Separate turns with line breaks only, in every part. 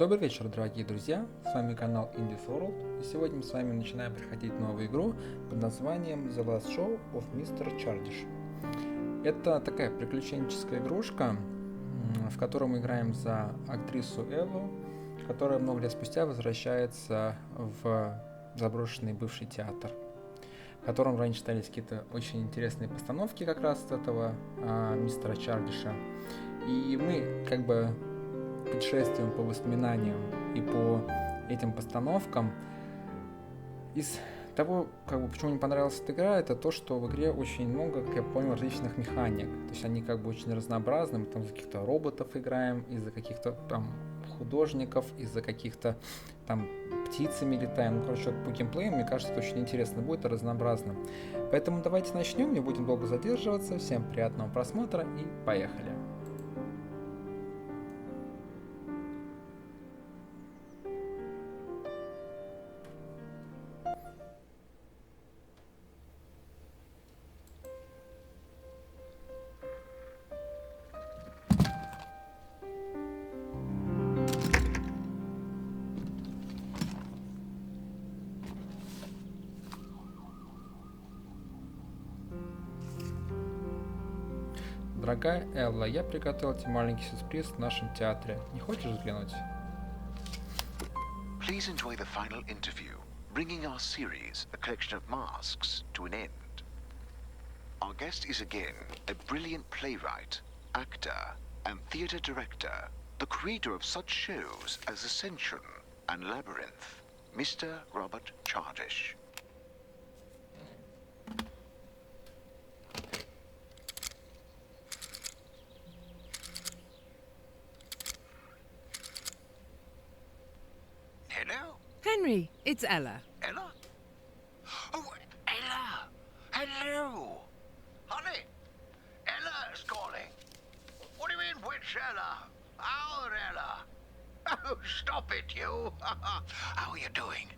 Добрый вечер, дорогие друзья, с вами канал Инди-игры, и сегодня мы с вами начинаем проходить новую игру под названием LastShow of Mr. Chardish. Это такая приключенческая игрушка, в которой мы играем за актрису Эллу, которая много лет спустя возвращается в заброшенный бывший театр, в котором раньше читались какие-то очень интересные постановки как раз от этого мистера Чардиша. И мы как бы путешествуем по воспоминаниям и по этим постановкам. Из того, почему мне понравилась эта игра, это то, что в игре очень много, как я понял, различных механик. То есть они как бы очень разнообразны. Мы там за каких-то роботов играем, из-за каких-то там художников, из-за каких-то там птицами летаем. Ну, короче, по геймплею, мне кажется, это очень интересно будет и разнообразно. Поэтому давайте начнем, не будем долго задерживаться. Всем приятного просмотра и поехали. Дорогая Элла, я приготовил тебе маленький сюрприз в нашем театре. Не хочешь взглянуть?
Please enjoy the final interview, bringing our series, A Collection of Masks, to an end. Our guest is again a brilliant playwright, actor, and theatre director, the creator of such shows as Ascension and Labyrinth, Mr. Robert Chardish. Hello?
Henry, it's Ella.
Ella? Oh, Ella! Hello! Honey, Ella's calling. What do you mean, which Ella? Our Ella? Oh, stop it, you! How are you doing?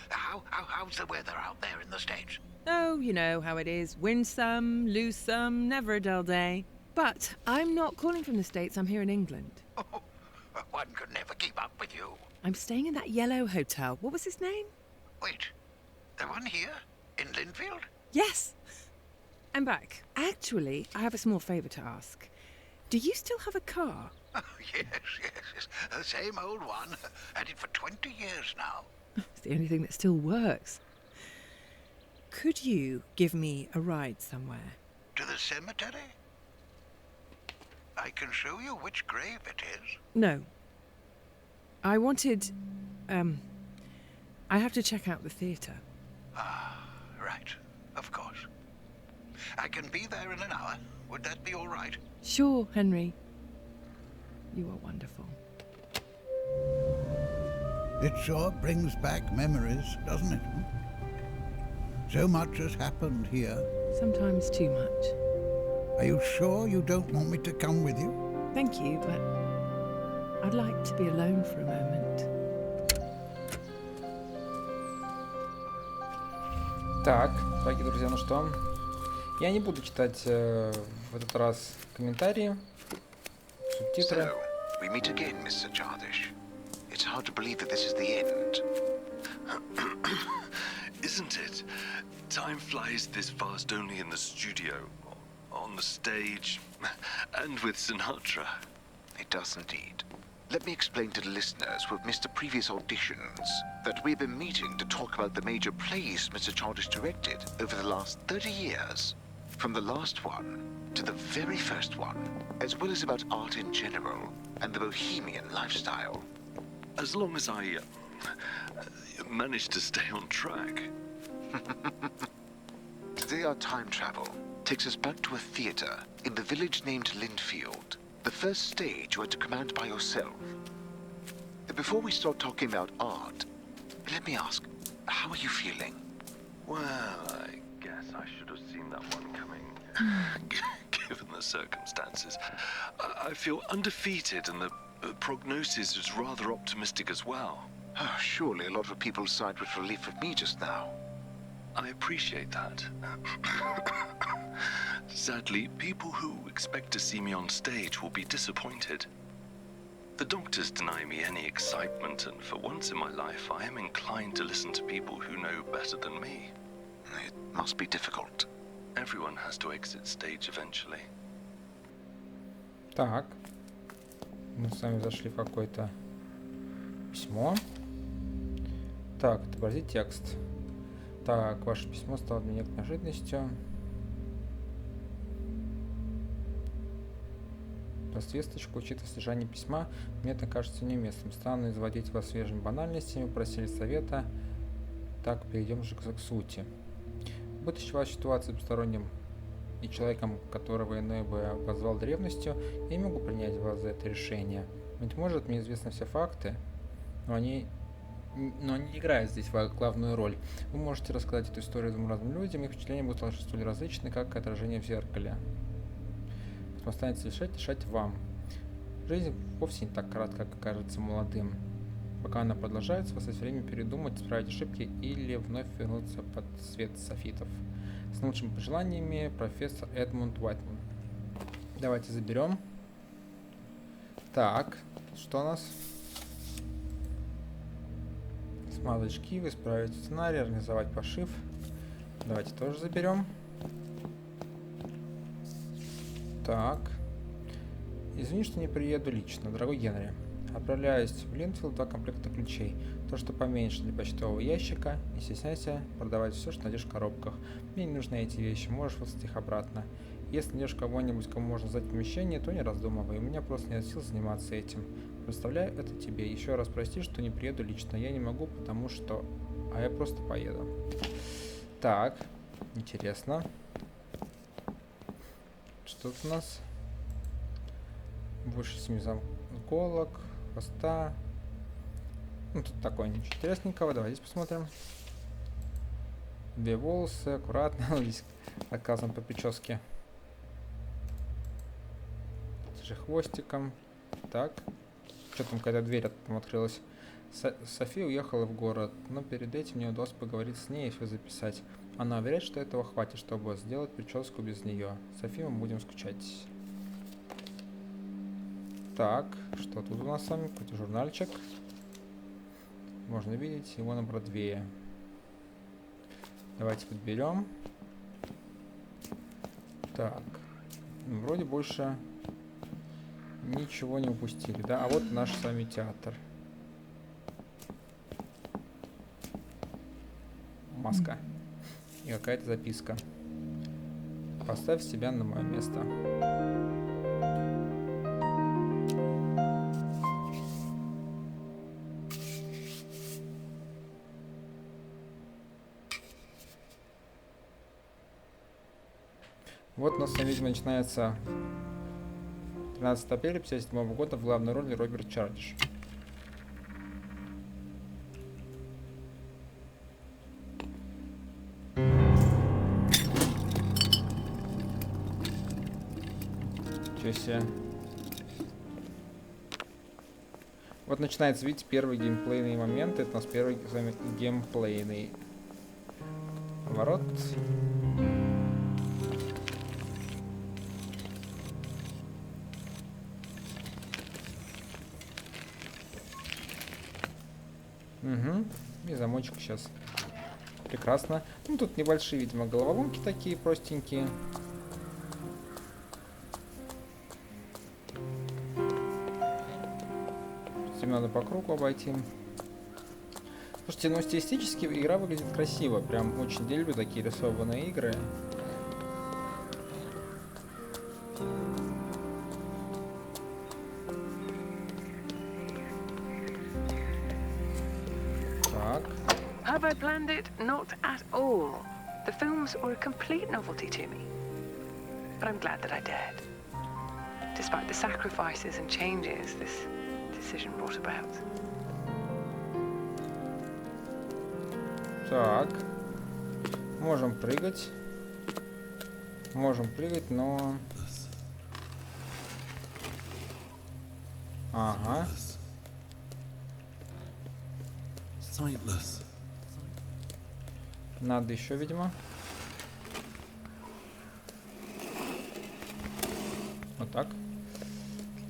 How's the weather out there in the States?
Oh, you know how it is. Win some, lose some, never a dull day. But I'm not calling from the States, I'm here in England.
Oh, one could never keep up with you.
I'm staying in that yellow hotel. What was his name?
Wait, the one here? In Linfield?
Yes. I'm back. Actually, I have a small favour to ask. Do you still have a car?
Oh, yes. The same old one. Had it for 20 years now.
It's the only thing that still works. Could you give me a ride somewhere?
To the cemetery? I can show you which grave it is.
No. I wanted... I have to check out the theatre.
Ah, right. Of course. I can be there in an hour. Would that be all right?
Sure, Henry. You are wonderful.
It sure brings back memories, doesn't it? So much has happened here.
Sometimes too much.
Are you sure you don't want me to come with you?
Thank you, but I'd like to be alone for a moment.
Так, дорогие друзья, ну что? Я не буду читать в этот раз комментарии, субтитры.
So, we meet again, Mr. Chardish. It's hard to believe that this is the end.
Isn't it? Time flies this fast only in the studio, on the stage, and with Sinatra.
It does indeed. Let me explain to the listeners who have missed the previous auditions that we've been meeting to talk about the major plays Mr. Chardish directed over the last 30 years. From the last one to the very first one, as well as about art in general and the bohemian lifestyle.
As long as I manage to stay on track.
Today our time travel takes us back to a theatre in the village named Linfield, the first stage you had to command by yourself. Before we start talking about art, let me ask, how are you feeling?
Well, I guess I should have seen that one coming, given the circumstances. I feel undefeated, and the prognosis is rather optimistic as well.
Oh, surely a lot of people sighed with relief of me just now.
I appreciate that. Sadly, people who expect to see me on stage will be disappointed. The doctors deny me any excitement, and for once in my life, I am inclined to listen to people who know better than me.
It must be difficult.
Everyone has to exit stage eventually.
Так. Мы с вами зашли в какое-то письмо. Так, отобразить текст. Так, ваше письмо стало для меня неожиданностью. Весточку, учитывая содержание письма, мне это кажется неуместным. Странно изводить вас свежими банальностями, просили совета. Так, перейдем же к сути. Будучи в вашей ситуации посторонним и человеком, которого иной бы обозвал древностью, я не могу принять вас за это решение. Быть может, мне известны все факты, но они не играют здесь главную роль. Вы можете рассказать эту историю двум разным людям, их впечатления будут столь различны, как отражение в зеркале. Останется решать вам. Жизнь вовсе не так коротка, как кажется молодым. Пока она продолжается, у вас есть время передумать, исправить ошибки или вновь вернуться под свет софитов. С лучшими пожеланиями, профессор Эдмунд Уайтман. Давайте заберем. Так, что у нас? Смазать шкивы, исправить сценарий, организовать пошив. Давайте тоже заберем. Так. Извини, что не приеду лично, дорогой Генри. Отправляюсь в Линфилд 2 комплекта ключей. То, что поменьше для почтового ящика. Не стесняйся продавать все, что найдешь в коробках. Мне не нужны эти вещи, можешь выслать их обратно. Если найдешь кого-нибудь, кому можно сдать помещение, то не раздумывай. У меня просто нет сил заниматься этим. Представляю это тебе. Еще раз прости, что не приеду лично. Я не могу, потому что... А я просто поеду. Так. Интересно. Что тут у нас? Больше 7 заколок, хвоста. Ну, тут такое ничего интересненького. Давай здесь посмотрим. 2 волосы, аккуратно. Здесь отказан по прическе. Же хвостиком. Так. Что там, какая-то дверь там открылась. София уехала в город, но перед этим мне удалось поговорить с ней и все записать. Она уверяет, что этого хватит, чтобы сделать прическу без нее. София, мы будем скучать. Так, что тут у нас с вами? Какой-то журнальчик. Можно видеть его на Бродвее. Давайте подберем. Так. Вроде больше ничего не упустили, да? А вот наш с вами театр. Маска. И какая-то записка. Поставь себя на мое место. Вот у нас, видимо, начинается 13 апреля 1957 года в главной роли Роберт Чардиш. Себе. Вот начинается, видите, первый геймплейный момент. Это у нас первый с вами геймплейный поворот. Угу. И замочек сейчас. Прекрасно. Ну, тут небольшие, видимо, головоломки такие простенькие. Надо по кругу обойти. Слушайте, ну стилистически игра выглядит красиво. Прям очень люблю такие рисованные игры. Так.
Have I planned it? Not at all. The films were a complete novelty to me. But I'm glad that I dared. Despite the sacrifices and changes this decision brought about.
Так. Можем прыгать. Можем прыгать, но... Ага. Надо еще, видимо. Вот так.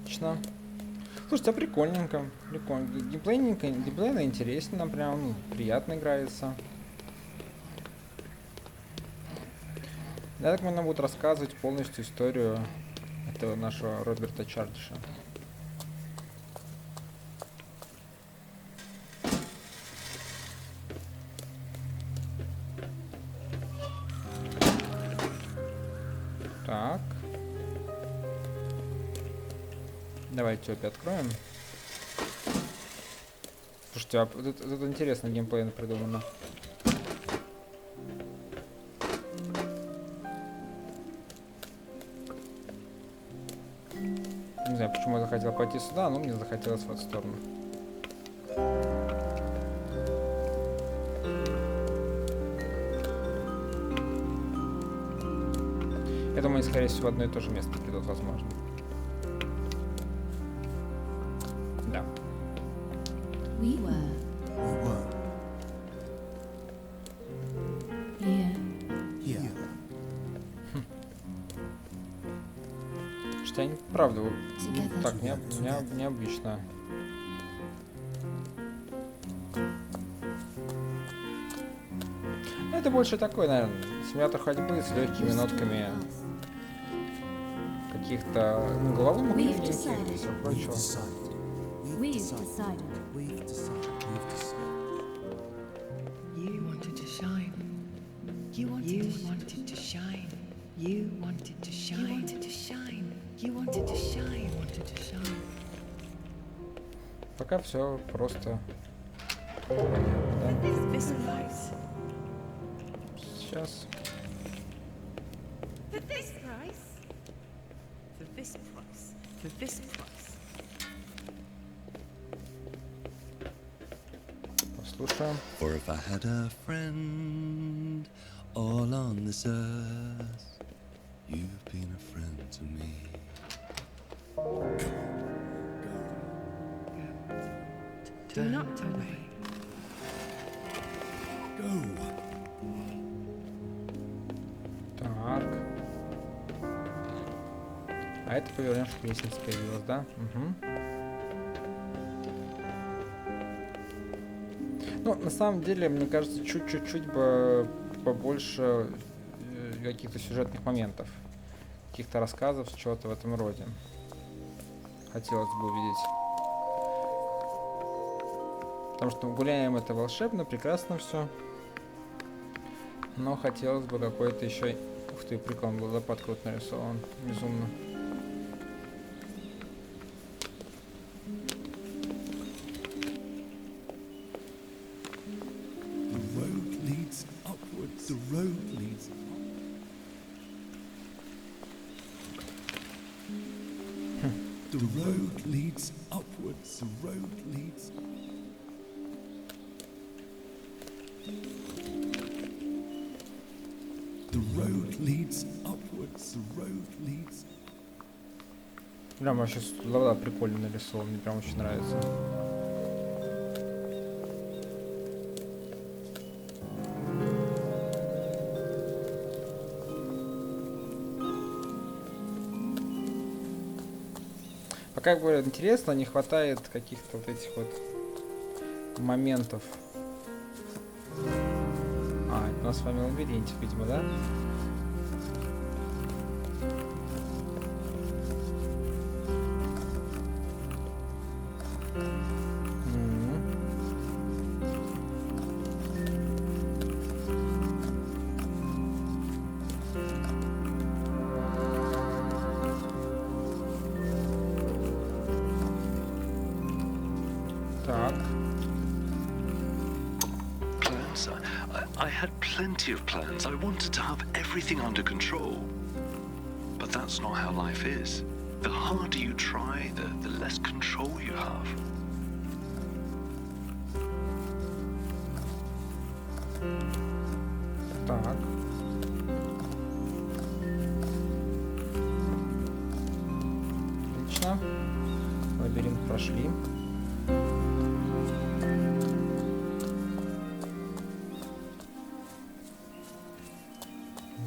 Отлично. Слушайте, а прикольненько. Прикольно. Геймплейно интересно, нам прям приятно играется. Я так понимаю, нам будут рассказывать полностью историю этого нашего Роберта Чардиша. Так. Давайте опять откроем. Слушайте, а это интересно геймплейно придумано. Не знаю, почему я захотел пойти сюда, но мне захотелось в эту сторону. Я думаю, они, скорее всего, в одно и то же место придут, возможно. Да.
We were here.
Что они, правда, так, необычно. Это больше такой, наверное, симулятор ходьбы с легкими нотками каких-то головоломок и всего прочего.
We've decided.
You wanted to shine. You wanted to shine. You wanted to shine. You wanted to shine. You wanted to shine. You wanted to shine.
Пока все просто.
This price.
Сейчас.
For this price. For this price. For this price.
Послушаем.
For if I had a friend all on this earth, you've been a friend to me.
Do not away.
Так. А это повернешь, к лестнице появилась, да? Угу. Ну, на самом деле, мне кажется, чуть-чуть бы побольше каких-то сюжетных моментов, каких-то рассказов, чего-то в этом роде. Хотелось бы увидеть. Потому что гуляем это волшебно, прекрасно все. Но хотелось бы какой-то еще... Ух ты, прикольно, водопад круто нарисован. Безумно.
The road leads The road leads upwards. The road leads. The road leads upwards. The road leads.
Прям вообще глава прикольно нарисован, мне прям очень нравится. Как бы интересно, не хватает каких-то вот этих вот моментов. А, это у нас с вами лабиринтик, видимо, да?
Plans? I had plenty of plans. I wanted to have everything under control. But that's not how life is. The harder you try, the less control you have.
Так. Отлично. Лабиринт прошли.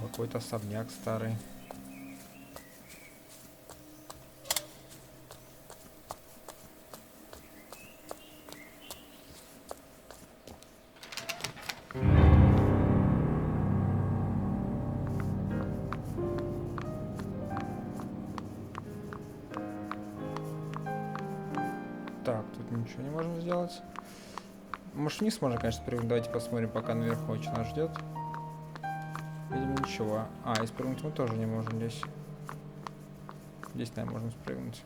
Какой-то особняк старый. Так, тут ничего не можем сделать. Может, вниз можно, конечно, спрыгнуть. Давайте посмотрим, пока наверху что нас ждет. Видимо, ничего. А, и спрыгнуть мы тоже не можем здесь. Здесь, наверное, можно спрыгнуть.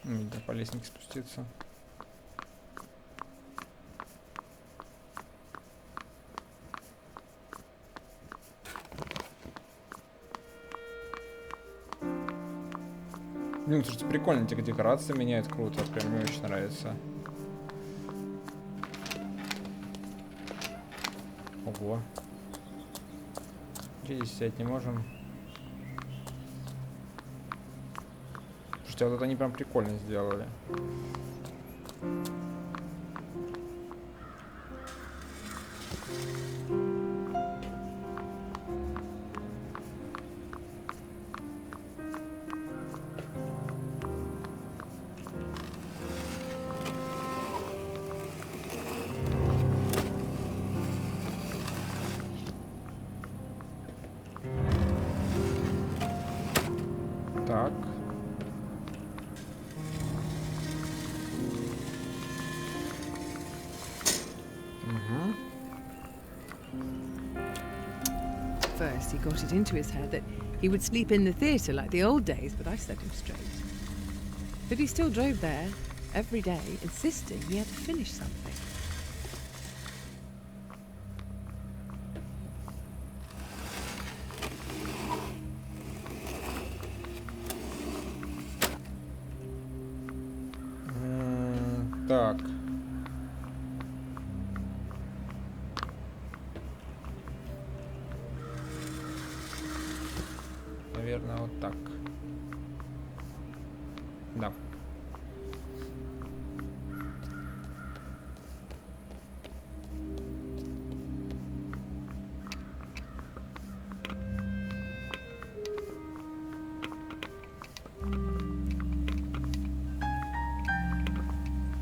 Ну, да, по лестнице спуститься. Блин, слушайте, прикольно, эти декорации меняют, круто, прям мне очень нравится. Ого. Здесь сидеть не можем. Слушайте, а вот это они прям прикольно сделали. Так.
First, he got it into his head that he would sleep in the theatre like the old days, but I set him straight. But he still drove there every day, insisting he had to finish something.
Так. Наверное, вот так. Да.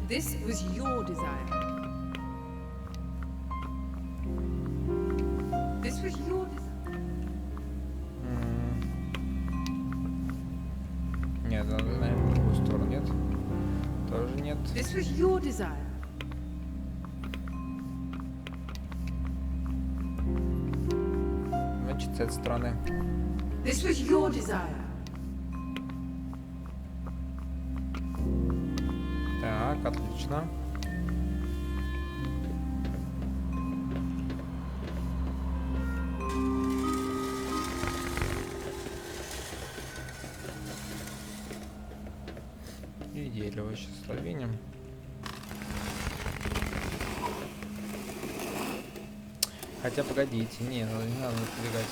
This was your desire. This was your desire.
Нет, надо, наверное, в другую сторону. Нет. Тоже нет.
This was your desire.
Значит, с этой стороны.
This was your desire.
Так, отлично. И дерево сейчас сдвинем. Хотя, погодите, не надо напрягать.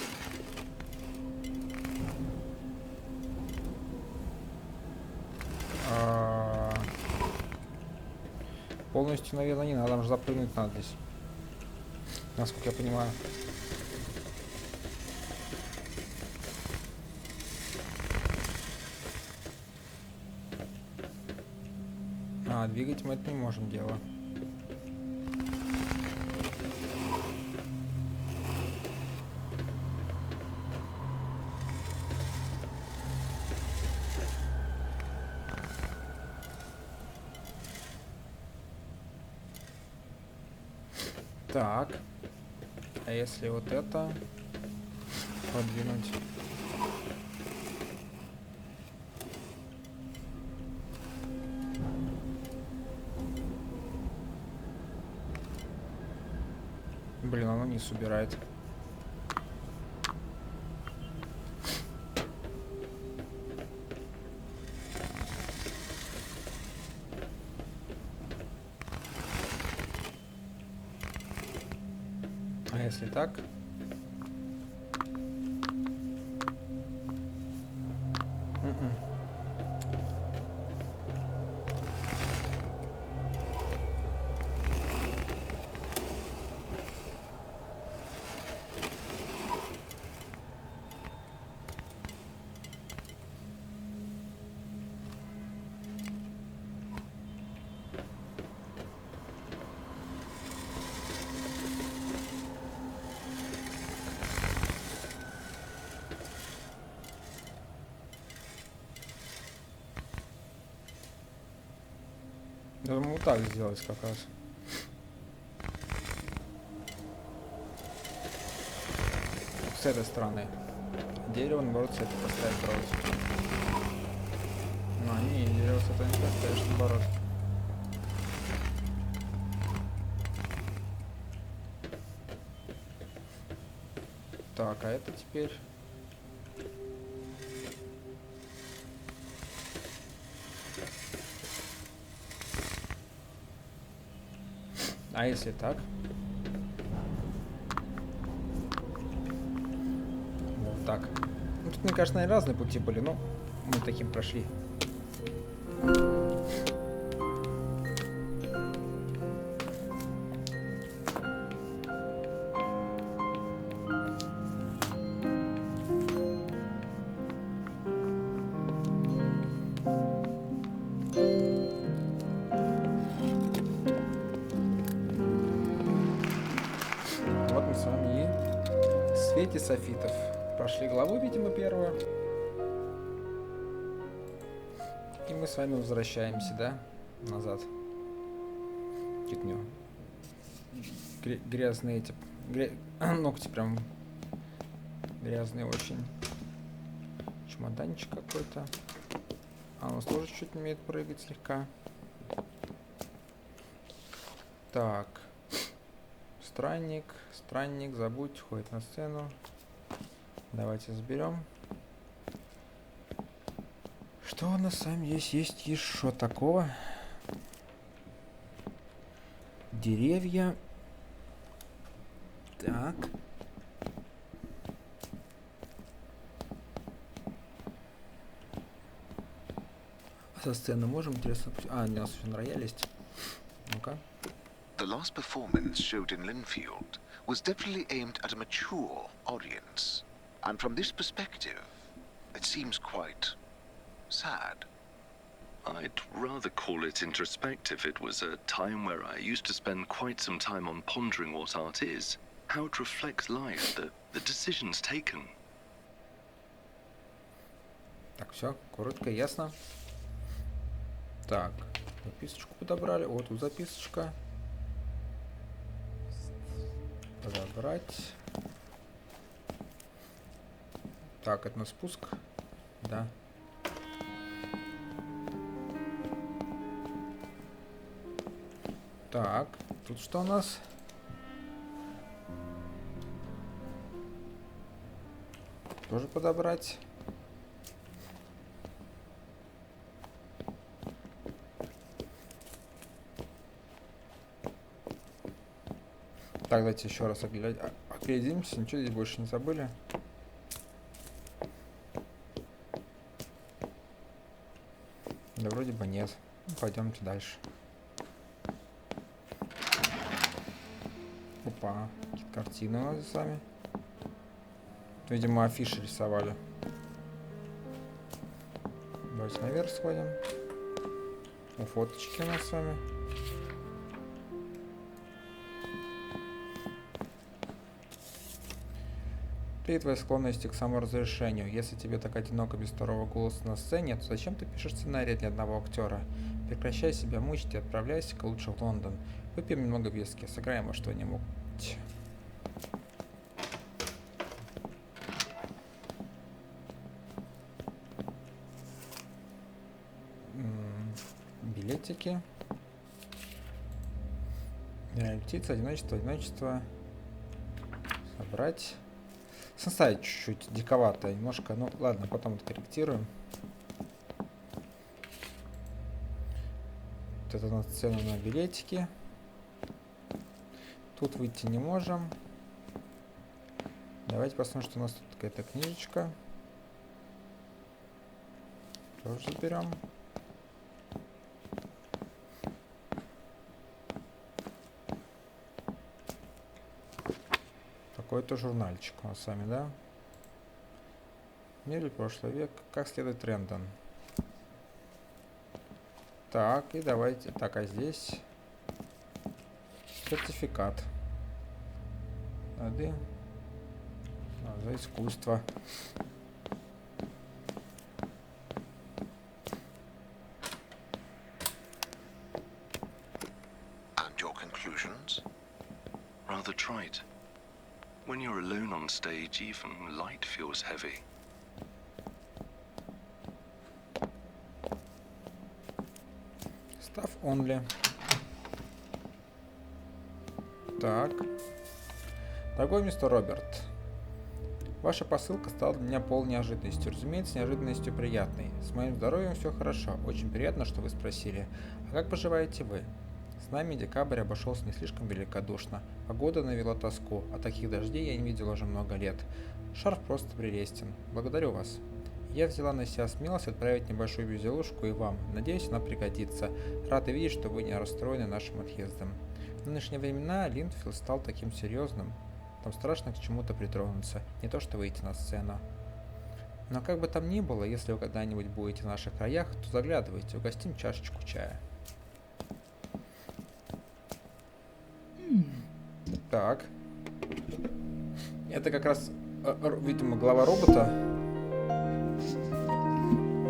Полностью, наверное, не надо, там же запрыгнуть надо здесь. Насколько я понимаю. А, двигать мы это не можем дело. Так, а если вот это подвинуть? Блин, оно вниз убирает. А если так? Я думаю, вот так сделать как раз. С этой стороны. Дерево, наоборот, с этой поставить пробовать. Ну, не, дерево с этой не поставишь, наоборот. Так, а это теперь... А если так? Вот так. Ну, тут, мне кажется, наверное, разные пути были, но мы таким прошли. Вот мы с вами и в свете софитов прошли главу, видимо, первую. И мы с вами возвращаемся, да, назад. Какие-то у него грязные эти... ногти прям грязные очень. Чемоданчик какой-то. А у нас тоже чуть умеет прыгать слегка. Так. Странник, забудь, ходит на сцену. Давайте заберем. Что у нас с вами есть еще такого? Деревья. Так. А со сцены можем, интересно... А, у нас еще на рояле есть. Ну-ка.
The last performance showed in Linfield was definitely aimed at a mature audience. And from this perspective, it seems quite sad.
I'd rather call it introspective. It was a time where I used to spend quite some time on pondering what art is, how it reflects life, the decisions taken.
Так, все, коротко, ясно. Так, записочку подобрали. Вот тут записочка. Подобрать. Так, это на спуск. Да. Так, тут что у нас? Тоже подобрать. Так, давайте еще раз оглядимся. Ничего здесь больше не забыли. Да вроде бы нет. Ну, пойдемте дальше. Опа, какие-то картины у нас с вами. Видимо, афиши рисовали. Давайте наверх сходим. У фоточки у нас с вами. При твоей склонности к саморазрешению. Если тебе так одиноко без второго голоса на сцене, то зачем ты пишешь сценарий для одного актера? Прекращай себя мучить и отправляйся-ка лучше в Лондон. Выпьем немного виски, сыграем во что-нибудь. Билетики. Птица, одиночество. Собрать. Составить чуть-чуть диковато, немножко, ну ладно, потом откорректируем. Вот это на сцену на билетики. Тут выйти не можем. Давайте посмотрим, что у нас тут какая-то книжечка. Тоже заберем. Какой-то журнальчик у нас с вами, да? Мир прошлый век. Как следует трендам. Так, и давайте. Так, а здесь сертификат. За искусство.
rather trite. When you're alone on stage, even light feels heavy.
Staff only. Так. Дорогой мистер Роберт, ваша посылка стала для меня полной неожиданностью. Разумеется, неожиданностью приятной. С моим здоровьем все хорошо. Очень приятно, что вы спросили. А как поживаете вы? С нами декабрь обошелся не слишком великодушно. Погода навела тоску, а таких дождей я не видел уже много лет. Шарф просто прелестен. Благодарю вас. Я взяла на себя смелость отправить небольшую безделушку и вам. Надеюсь, она пригодится. Рада видеть, что вы не расстроены нашим отъездом. В нынешние времена Линдфилд стал таким серьезным. Там страшно к чему-то притронуться, не то что выйти на сцену. Но как бы там ни было, если вы когда-нибудь будете в наших краях, то заглядывайте, угостим чашечку чая. Так. Это как раз, видимо, глава робота.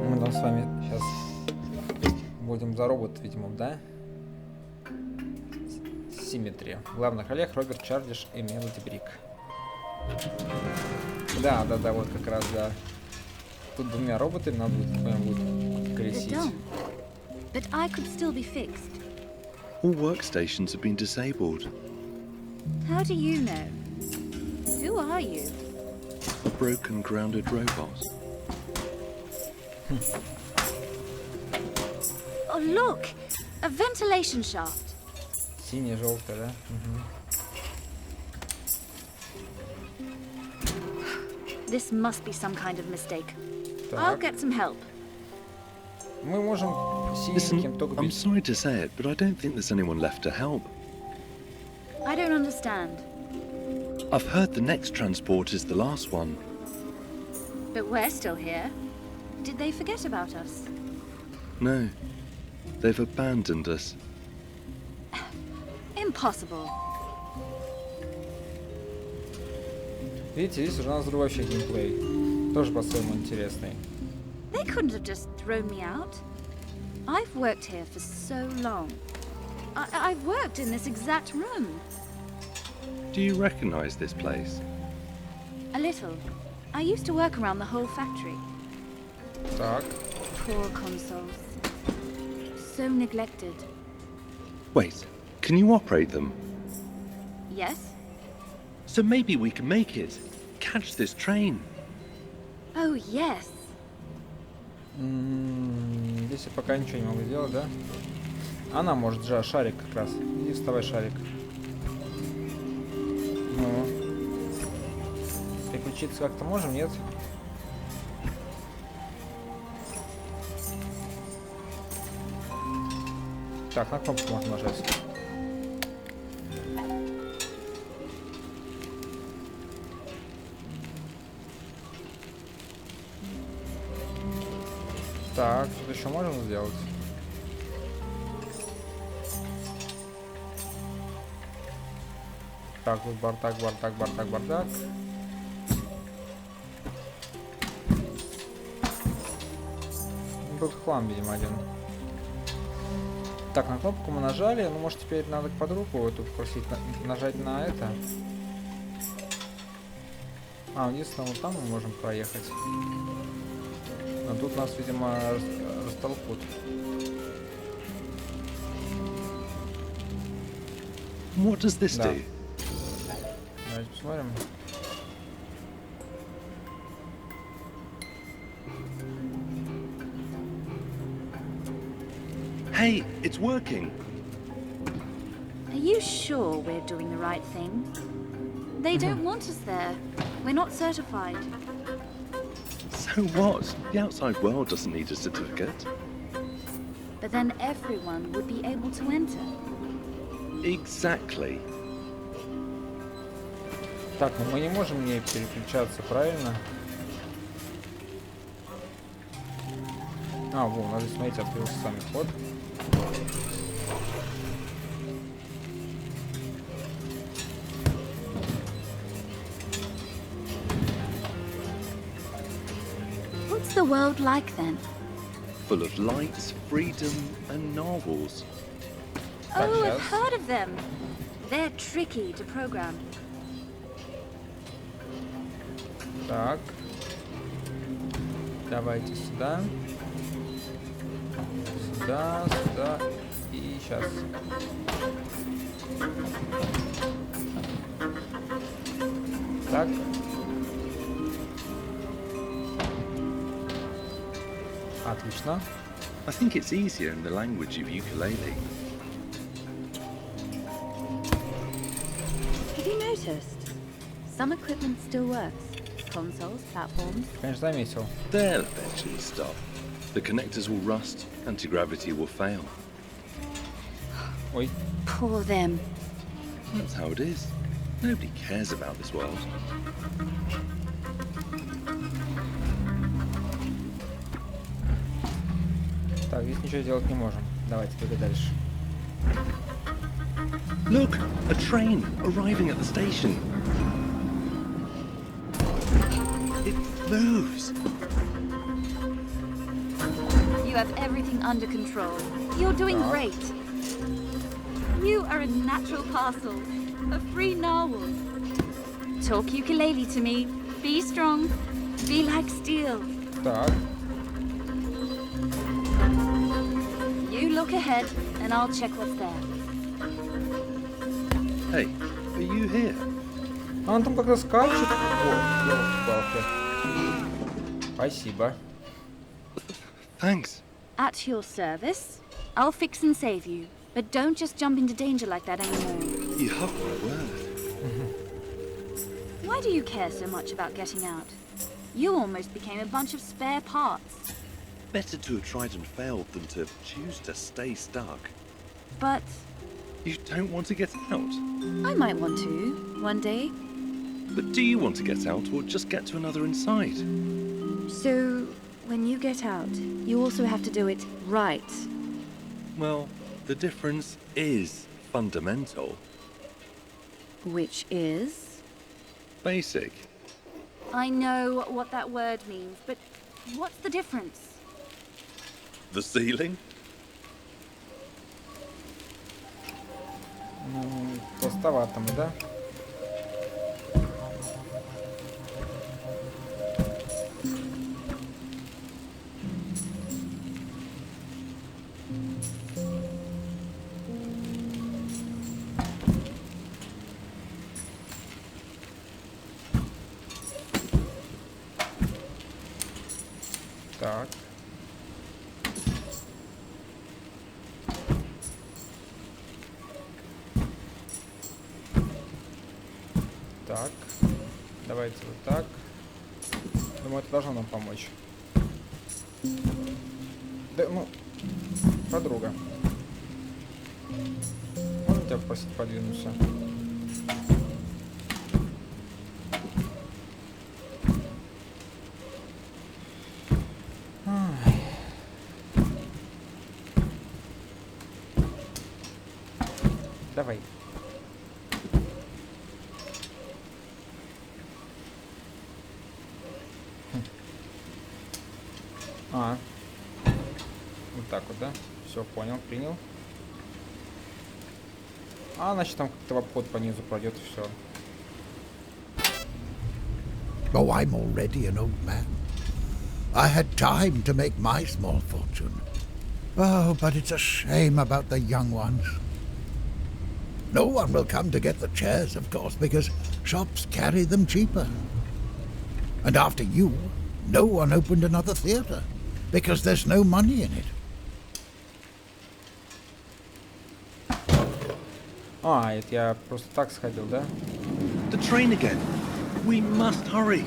Мы там с вами сейчас будем за робот, видимо, да? Симметрия. В главных ролях Роберт Чардиш и Мелоди Брик. Да, вот как раз, да. Тут двумя роботами надо будет колесить.
But I could still be fixed.
All workstations have been disabled.
How do you know? Who are you?
A broken, grounded robot.
Oh, look! A ventilation shaft.
Синяя, желтая, да?
This must be some kind of mistake.
Так.
I'll get some help.
Мы можем
Listen,
синеньким только
I'm
без...
sorry to say it, but I don't think there's anyone left to help.
I don't understand.
I've heard the next transport is the last one.
But we're still here. Did they forget about us?
No, they've abandoned us.
Impossible.
Видите, здесь уже у нас другой вообще геймплей. Тоже по-своему интересный.
They couldn't have just thrown me out. I've worked here for so long. I've worked in this exact room.
Do you recognize this place?
A little. I used to work around the whole factory.
Так.
Poor consoles. So neglected.
Wait, can you operate them?
Yes?
So maybe we can make it. Catch this train.
Oh, yes.
Здесь я пока ничего не могу сделать, да? Она может же, шарик как раз. Иди вставай, шарик. Ну. Переключиться как-то можем, нет? Так, на кнопку можно нажать. Так, что еще можем сделать? Так, тут бардак. Тут хлам, видимо, один. Так, на кнопку мы нажали, ну может теперь надо под руку эту попросить нажать на это. А, единственное, вот там мы можем проехать. Но тут нас, видимо, растолкут.
What does this do?
Давайте посмотрим.
Hey, it's working.
Are you sure we're doing the right thing? They don't want us there. We're not certified.
So what? The outside world doesn't need a certificate.
But then everyone would be able to enter.
Exactly.
Так, ну мы не можем не переключаться, правильно? А, вон, надо, смотрите, открылся сам ход.
What's the world like then?
Full of lights, freedom, and novels.
Так,
Oh, I've
сейчас.
heard of them. They're tricky to program.
Так. Давайте сюда. Сюда, сюда. И сейчас. Так. Отлично.
I think it's easier in the language of ukulele.
Have you noticed? Some equipment still works. Consoles, platforms.
Конечно, заметил.
They'll eventually stop. The connectors will rust, anti-gravity will fail.
Ой.
Poor them.
That's how it is. Nobody cares about this world.
Так, здесь ничего делать не можем. Давайте только дальше.
Look, a train arriving at the station. It moves.
You have everything under control. You're doing great. You are a natural parcel, a free narwhal. Talk ukulele to me. Be strong. Be like steel.
Так.
You look ahead, and I'll check what's there.
Hey, are you here?
А он там как-то скачет. О, ёлки-палки. Спасибо.
Thanks.
At your service. I'll fix and save you. But don't just jump into danger like that anymore.
You have my word.
Why do you care so much about getting out? You almost became a bunch of spare parts.
Better to have tried and failed than to choose to stay stuck.
But
You don't want to get out?
I might want to, one day.
But do you want to get out or just get to another inside?
So, when you get out, you also have to do it right.
Well, the difference is fundamental.
Which is?
Basic.
I know what that word means, but what's the difference?
The ceiling?
Простовато мы, да? Так. Так. Давайте вот так. Думаю, это должно нам помочь. Да, ну, подруга. Можно тебя попросить подвинуться? Давай. Вот так вот, да? Все, понял, принял. Значит, там как-то в обход по низу пройдет и все.
Oh, I'm already an old man. I had time to make my small fortune. Oh, but it's a shame about the young ones. No one will come to get the chairs, of course, because shops carry them cheaper. And after you, no one opened another theatre, because there's no money in it.
Это я просто так сходил, да?
The train again. We must hurry.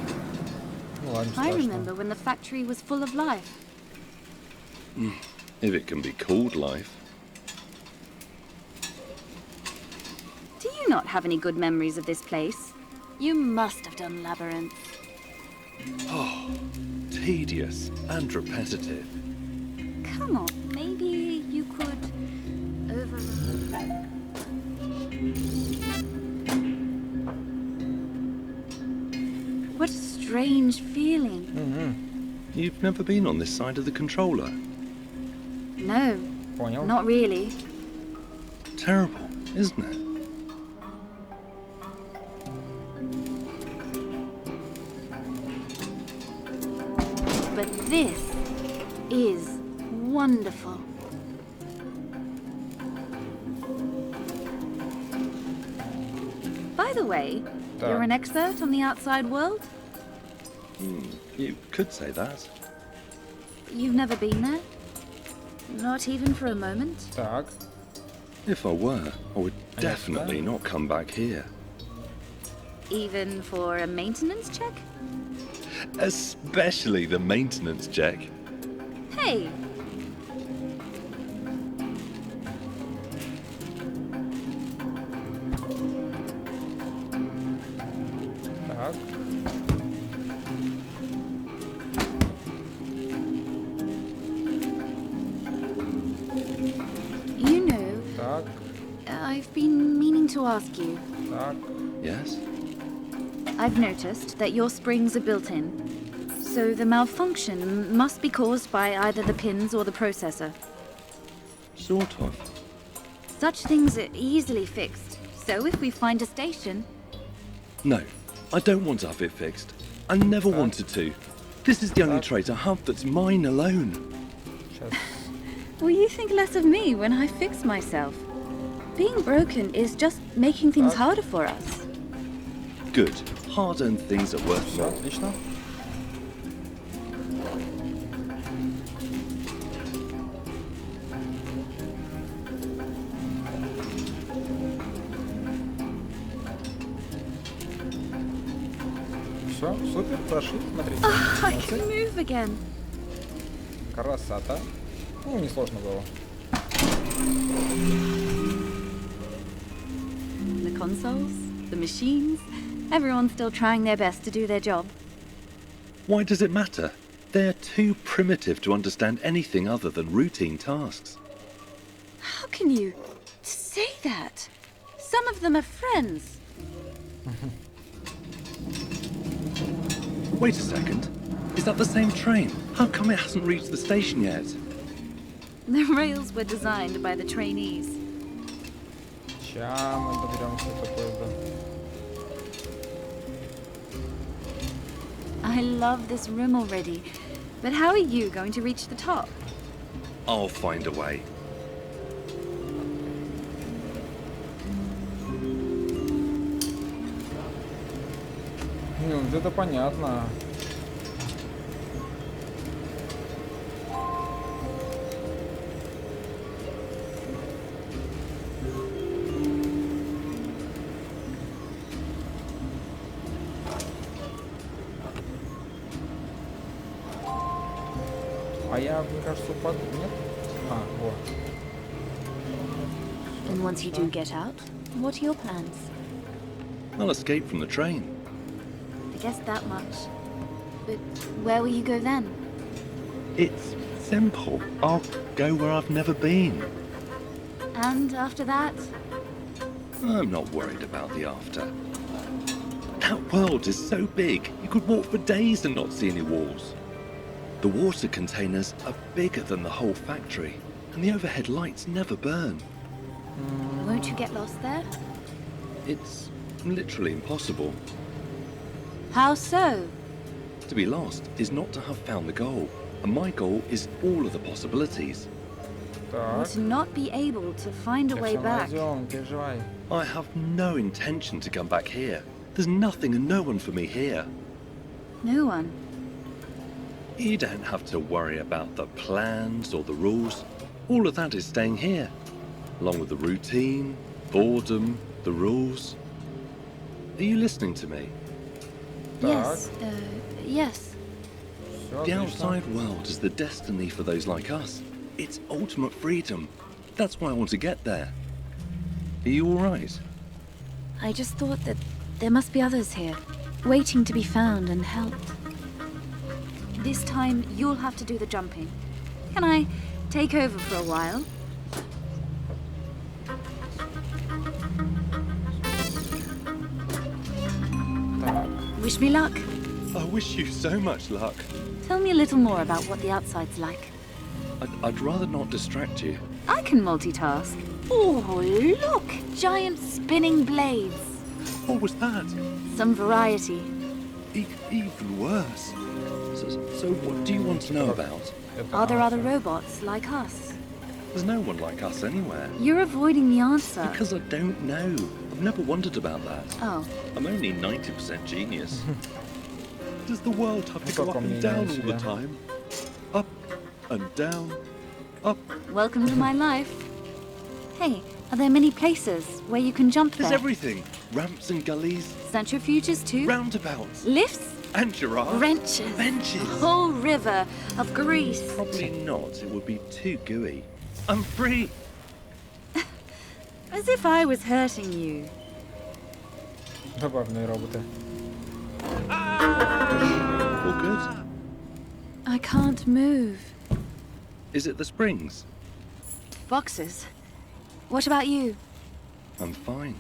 Ну ладно,
I
страшно.
remember when the factory was full of life.
If it can be called life.
Do you not have any good memories of this place? You must have done Labyrinth.
Oh, tedious and repetitive.
Come on, maybe you could What a strange feeling.
You've never been on this side of the controller.
No,
Понял.
not really.
Terrible, isn't it?
This is wonderful. By the way, you're an expert on the outside world?
You could say that.
You've never been there? Not even for a moment?
Так,
If I were, I would definitely not come back here.
Even for a maintenance check?
Especially the maintenance check.
Hey!
так.
You know,
Так,
I've been meaning to ask you.
так.
Yes?
I've noticed that your springs are built in, so the malfunction must be caused by either the pins or the processor.
Sort of.
Such things are easily fixed, so if we find a station...
No, I don't want to have it fixed. I never wanted to. This is the only trait I have that's mine alone.
Сейчас.
Will you think less of me when I fix myself? Being broken is just making things harder for us.
Good. Hard-earned things are worth
Все,
more.
отлично. Все, супер, прошли, смотрите.
I
Молодцы.
can move again.
Красота. Ну, несложно было.
The consoles, the machines, everyone's still trying their best to do their job.
Why does it matter? They're too primitive to understand anything other than routine tasks.
How can you say that? Some of them are friends.
Wait a second. Is that the same train? How come it hasn't reached the station yet?
The rails were designed by the trainees.
Сейчас мы доберемся до поезда.
I love this room already, but how are you going to reach the top?
I'll find a way.
Ну, вот это понятно. А я, мне кажется, упаду, нет? А, вот.
And once you do get out, what are your plans?
I'll escape from the train.
I guess that much. But where will you go then?
It's simple. I'll go where I've never been.
And after that?
I'm not worried about the after. That world is so big, you could walk for days and not see any walls. The water containers are bigger than the whole factory, and the overhead lights never burn.
Won't you get lost there?
It's literally impossible.
How so?
To be lost is not to have found the goal, and my goal is all of the possibilities.
Or
Так.
to not be able to find a
Я
way
все
back?
найдем, не переживай.
I have no intention to come back here. There's nothing and no one for me here.
No one.
You don't have to worry about the plans or the rules. All of that is staying here, along with the routine, boredom, the rules. Are you listening to me?
Yes. Yes.
Все
The
отлично.
outside world is the destiny for those like us. It's ultimate freedom. That's why I want to get there. Are you all right?
I just thought that there must be others here, waiting to be found and helped. This time, you'll have to do the jumping. Can I take over for a while?
Так.
Wish me luck.
I wish you so much luck.
Tell me a little more about what the outside's like.
I'd rather not distract you.
I can multitask. Oh, look! Giant spinning blades.
What was that?
Some variety.
Even worse. So what do you want to know about?
Are there other robots like us?
There's no one like us anywhere.
You're avoiding the answer.
Because I don't know. I've never wondered about that.
Oh.
I'm only 90% genius. Does the world have to go up and down all the time? Up and down, up.
Welcome to my life. Hey, are there many places where you can jump there?
There's everything. Ramps and gullies.
Centrifuges too?
Roundabouts.
Lifts?
And giraffes.
Wrenches.
Benches.
A whole river of grease.
Probably not. It would be too gooey. I'm free.
As if I was hurting you.
Забавные роботы.
All good?
I can't move.
Is it the springs?
Boxes. What about you?
I'm fine.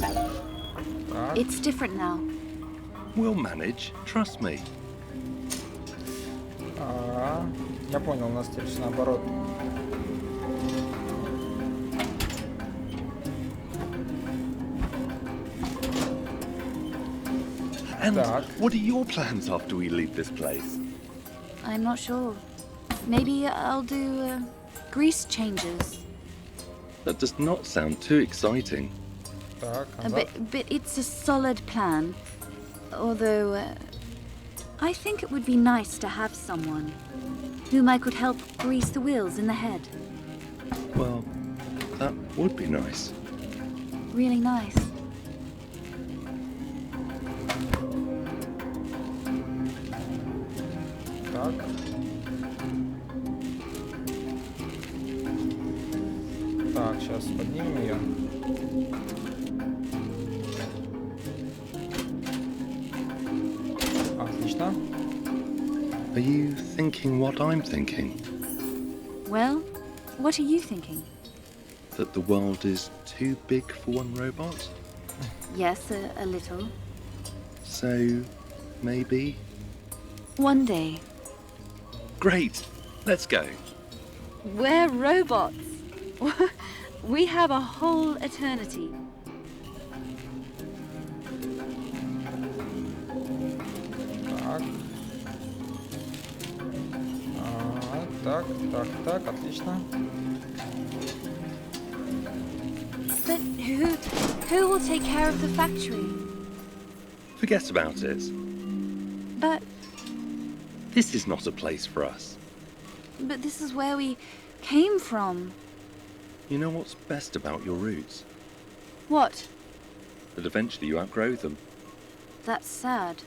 Так,
It's different now.
We'll manage. Trust me.
я понял, у нас теперь все наоборот.
And
Так.
what are your plans after we leave this place?
I'm not sure. Maybe I'll do grease changes.
That does not sound too exciting.
Так,
But it's a solid plan. Although, I think it would be nice to have someone whom I could help grease the wheels in the head.
Well, that would be nice.
Really nice.
так. Так, сейчас поднимем ее. Отлично.
Are you thinking what I'm thinking?
Well, what are you thinking?
That the world is too big for one robot?
Yes, a little.
So, maybe?
One day.
Great! Let's go.
We're robots. We have a whole eternity.
Так. Так, отлично.
But who will take care of the factory?
Forget about it.
But
This is not a place for us.
this is where we came from.
You know what's best about your roots?
What?
That eventually you outgrow them.
That's sad.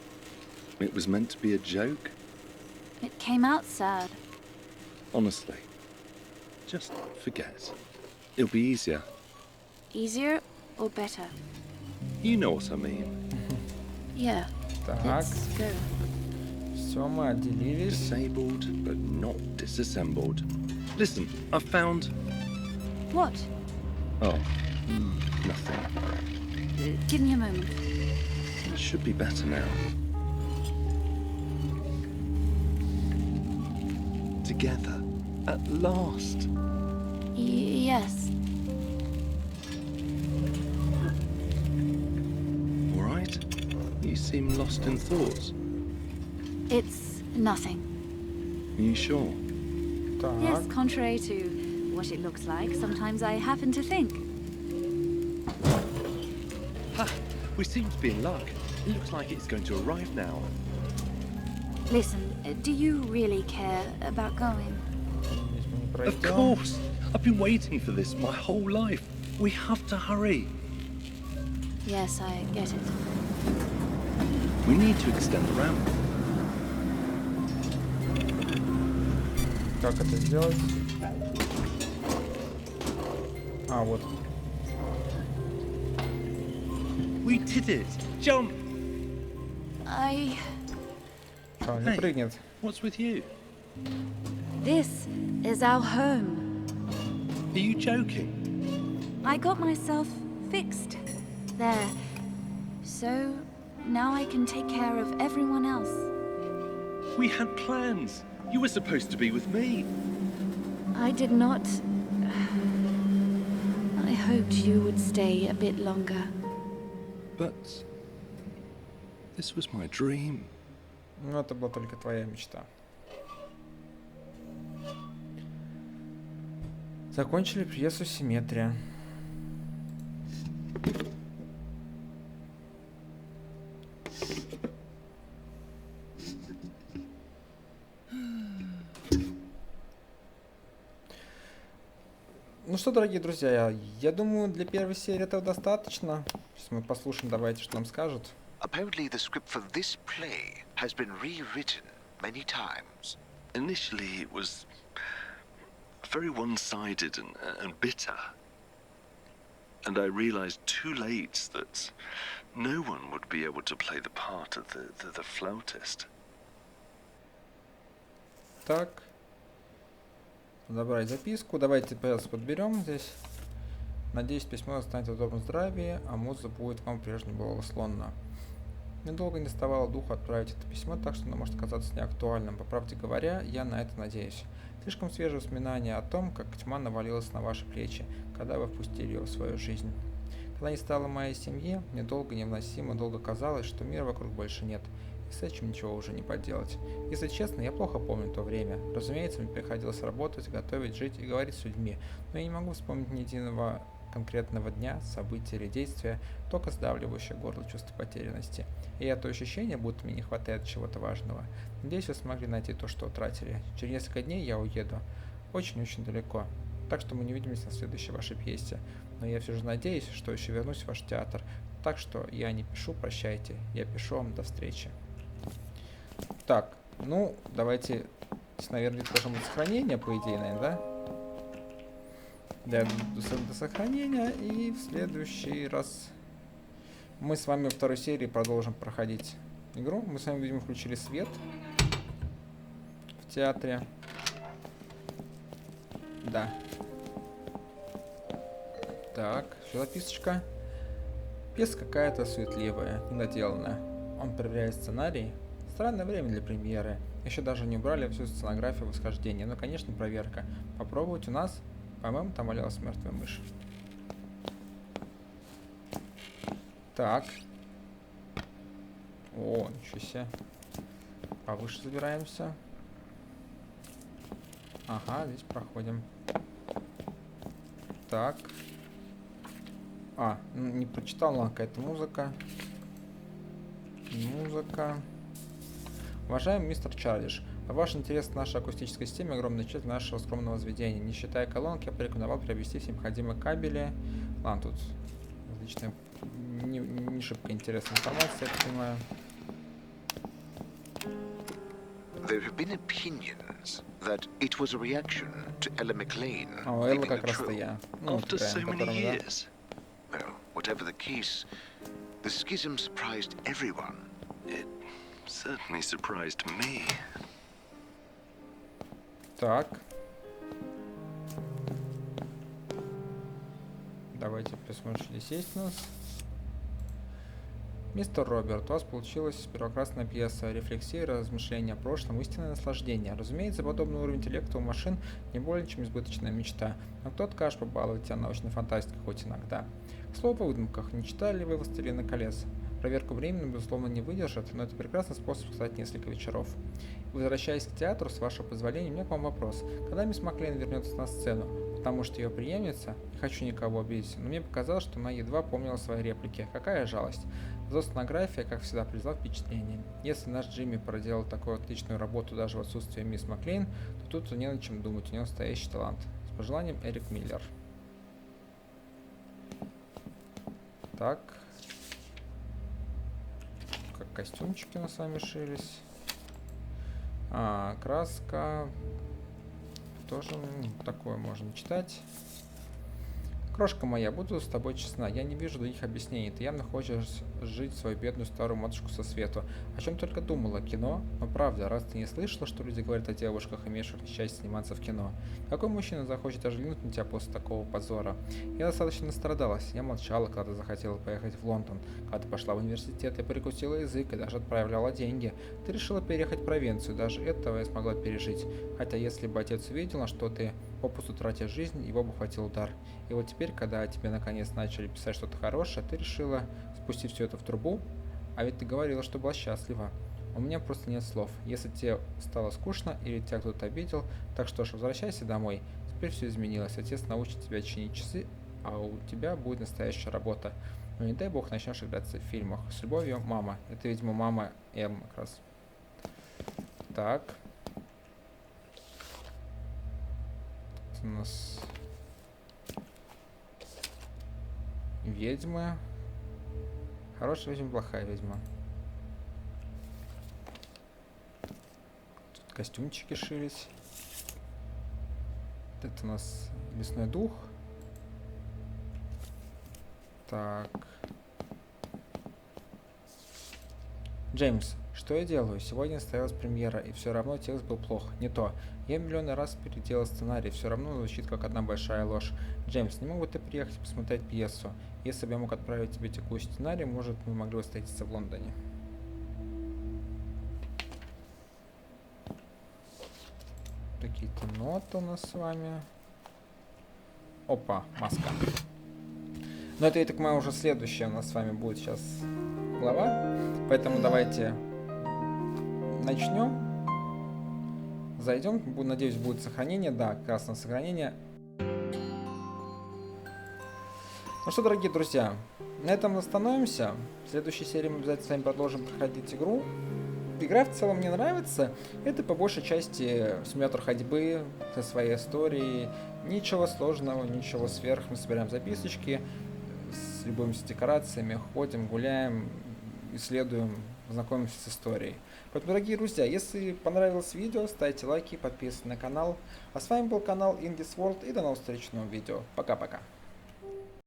It was meant to be a joke.
It came out sad.
Honestly. Just forget. It'll be easier.
Easier or better?
You know what I mean.
Yeah.
Так,
Let's go.
все, мы отделились.
Disabled, but not disassembled. Listen, I've found...
What?
Oh, nothing.
Give me a moment.
It should be better now. Together, at last.
Yes.
All right? You seem lost in thought.
It's nothing.
Are you sure?
Так,
Yes, contrary to what it looks like, sometimes I happen to think.
Ha! We seem to be in luck. It looks like it's going to arrive now.
Listen, do you really care about going?
здесь мы не
Of
пройдем.
course! I've been waiting for this my whole life. We have to hurry.
Yes, I get it.
We need to extend the ramp.
Как это сделать? А, вот.
We did it! Jump!
А, он не
Hey.
прыгнет.
What's with you?
This is our home.
Are you joking?
I got myself fixed there. So now I can take care of everyone else.
We had plans. You were supposed to be with me.
I did not. I hoped you would stay a bit longer.
But This was my dream.
Но это была только твоя мечта. Закончили пьесу «Симметрия». Ну что, дорогие друзья, я думаю, для первой серии этого достаточно. Сейчас мы послушаем, давайте, что нам скажут.
Apparently, the script for this play has been rewritten many times.
Initially, it was very one-sided and bitter. And I realized too late that no one would be able to play the part of the flautist.
Так. Забрать записку. Давайте подберем здесь. Надеюсь, письмо останется в добром здравии, а муза будет вам прежним благословенна. Мне долго не доставало духу отправить это письмо, так что оно может казаться неактуальным. По правде говоря, я на это надеюсь. Слишком свежие воспоминания о том, как тьма навалилась на ваши плечи, когда вы впустили ее в свою жизнь. Когда не стало моей семьи, мне невыносимо долго казалось, что мира вокруг больше нет, и с этим ничего уже не поделать. Если честно, я плохо помню то время. Разумеется, мне приходилось работать, готовить, жить и говорить с людьми, но я не могу вспомнить ни единого конкретного дня, события или действия, только сдавливающее горло чувство потерянности. И это ощущение, будто мне не хватает чего-то важного. Надеюсь, вы смогли найти то, что утратили. Через несколько дней я уеду. Очень-очень далеко. Так что мы не увидимся на следующей вашей пьесе. Но я все же надеюсь, что еще вернусь в ваш театр. Так что я не пишу «прощайте», я пишу вам «до встречи». Так, ну, давайте... Здесь, наверное, должно быть сохранение, по идее, наверное, да? До сохранения, и в следующий раз мы с вами во второй серии продолжим проходить игру. Мы с вами, видимо, включили свет в театре. Да. Так, еще записочка. Пьеса какая-то суетливая, недоделанная. Он проверяет сценарий. Странное время для премьеры. Еще даже не убрали всю сценографию восхождения. Но, конечно, проверка. Попробовать у нас... По-моему, там валялась мертвая мышь. Так. О, ничего себе. Повыше забираемся. Ага, здесь проходим. Так. Не прочитал, ладно, какая-то музыка. Уважаемый мистер Чардиш, ваш интерес к нашей акустической системе огромная часть нашего скромного заведения. Не считая колонки, я порекомендовал приобрести все необходимые кабели. Ладно, тут различная не шибко интересная информация, я понимаю.
There have been opinions that it was a reaction to Ella McLean
Элла
leaving
как
the
раз-то
troll.
я.
After so many years.
Well, whatever the case, the schism surprised everyone.
It certainly surprised me.
Так. Давайте посмотрим, что здесь есть у нас. Мистер Роберт, у вас получилась первоклассная пьеса, рефлексия, размышления о прошлом, истинное наслаждение. Разумеется, подобный уровень интеллекта у машин не более чем избыточная мечта, но кто откажет побаловать тебя научной фантастикой хоть иногда. К слову о выдумках, не читали ли вы «Властелина колец»? Проверку времени, безусловно, не выдержит, но это прекрасный способ сказать несколько вечеров. Возвращаясь к театру, с вашего позволения, у меня к вам вопрос. Когда мисс Маклейн вернется на сцену? Потому что ее преемница, не хочу никого обидеть, но мне показалось, что она едва помнила свои реплики. Какая жалость. Зато сценография, как всегда, произвела впечатление. Если наш Джимми проделал такую отличную работу даже в отсутствии мисс Маклейн, то тут не над чем думать, у него настоящий талант. С пожеланием, Эрик Миллер. Так. Как костюмчики у нас с вами шились. Краска. Тоже такое можно читать. Крошка моя, буду с тобой честна, я не вижу других объяснений. Ты явно хочешь жить свою бедную старую матушку со свету. О чем только думала, кино? Но правда, раз ты не слышала, что люди говорят о девушках, имеющих счастье сниматься в кино. Какой мужчина захочет даже взглянуть на тебя после такого позора? Я достаточно настрадалась. Я молчала, когда ты захотела поехать в Лондон. Когда ты пошла в университет, я прикусила язык и даже отправляла деньги. Ты решила переехать в провинцию, даже этого я смогла пережить. Хотя если бы отец увидел, что ты попусту тратишь жизнь, его бы хватил удар. И вот теперь, когда тебе наконец начали писать что-то хорошее, ты решила спустить все это в трубу, А ведь ты говорила, что была счастлива. У меня просто нет слов. Если тебе стало скучно или тебя кто-то обидел, так что ж, возвращайся домой. Теперь все изменилось. Отец научит тебя чинить часы, а у тебя будет настоящая работа. Но не дай бог начнешь играться в фильмах. С любовью, мама. Это, видимо, мама М как раз. Так. Тут у нас ведьмы. Хорошая ведьма, плохая ведьма. Тут костюмчики шились. Это у нас лесной дух. Так. Джеймс, что я делаю? Сегодня состоялась премьера, и все равно текст был плох. Не то. Я миллионы раз переделал сценарий, все равно звучит как одна большая ложь. Джеймс, не мог бы ты приехать посмотреть пьесу? Если бы я мог отправить тебе текущий сценарий, может, мы могли бы встретиться в Лондоне. Какие-то ноты у нас с вами. Опа, маска. Но это, я так понимаю, уже следующая у нас с вами будет сейчас глава. Поэтому давайте начнем. Зайдем. Надеюсь, будет сохранение. Да, красное сохранение. Ну что, дорогие друзья, на этом остановимся. В следующей серии мы обязательно с вами продолжим проходить игру. Игра в целом мне нравится. Это по большей части симулятор ходьбы со своей историей. Ничего сложного, ничего сверх. Мы собираем записочки, любуемся декорациями, ходим, гуляем, исследуем, знакомимся с историей. Поэтому, дорогие друзья, если понравилось видео, ставьте лайки, подписывайтесь на канал. А с вами был канал Indie World, и до новых встреч в новом видео. Пока-пока.